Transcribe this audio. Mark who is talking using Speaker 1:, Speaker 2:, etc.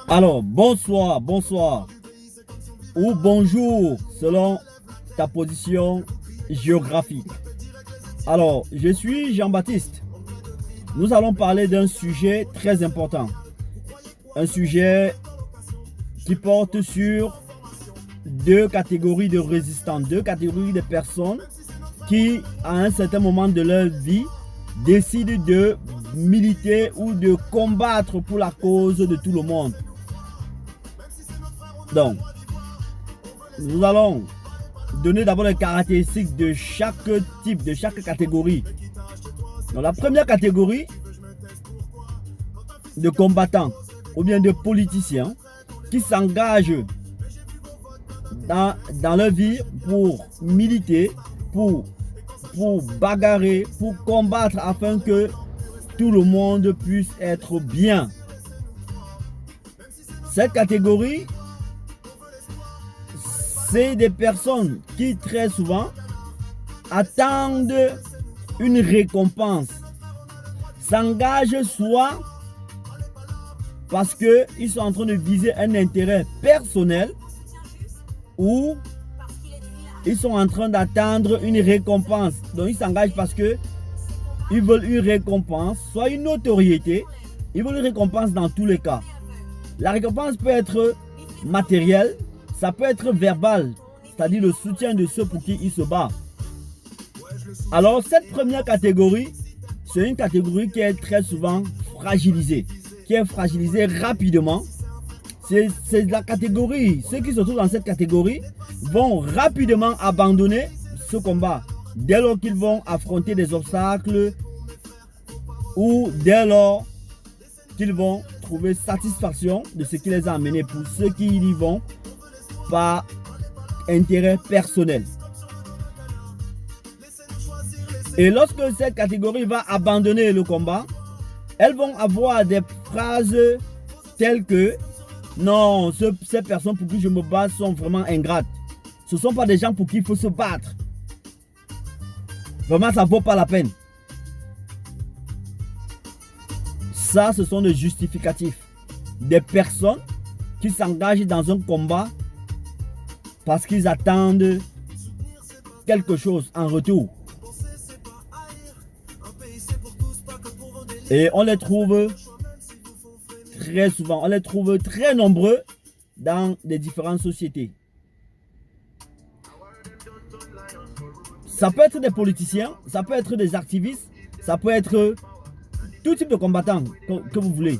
Speaker 1: Alors, bonsoir, bonsoir ou bonjour selon ta position géographique. Alors, je suis Jean-Baptiste. Nous allons parler d'un sujet très important. Un sujet qui porte sur deux catégories de résistants, deux catégories de personnes qui, à un certain moment de leur vie, décident de militer ou de combattre pour la cause de tout le monde. Donc, nous allons donner d'abord les caractéristiques de chaque type, de chaque catégorie. Dans la première catégorie de combattants ou bien de politiciens qui s'engagent dans leur vie pour militer, pour bagarrer, pour combattre afin que tout le monde puisse être bien. Cette catégorie, c'est des personnes qui très souvent attendent une récompense, s'engagent soit parce qu'ils sont en train de viser un intérêt personnel ou ils sont en train d'attendre une récompense. Donc ils s'engagent parce que ils veulent une récompense, soit une notoriété. Ils veulent une récompense dans tous les cas. La récompense peut être matérielle, ça peut être verbal, c'est-à-dire le soutien de ceux pour qui ils se battent. Alors cette première catégorie, c'est une catégorie qui est très souvent fragilisée, qui est fragilisée rapidement. C'est la catégorie, ceux qui se trouvent dans cette catégorie vont rapidement abandonner ce combat dès lors qu'ils vont affronter des obstacles ou dès lors qu'ils vont trouver satisfaction de ce qui les a amenés, pour ceux qui y vont par intérêt personnel. Et lorsque cette catégorie va abandonner le combat, elles vont avoir des phrases telles que non, ces personnes pour qui je me bats sont vraiment ingrates. Ce ne sont pas des gens pour qui il faut se battre. Vraiment, ça ne vaut pas la peine. Ça, ce sont des justificatifs. Des personnes qui s'engagent dans un combat parce qu'ils attendent quelque chose en retour. Et on les trouve très souvent, on les trouve très nombreux dans les différentes sociétés. Ça peut être des politiciens, ça peut être des activistes, ça peut être tout type de combattants que vous voulez.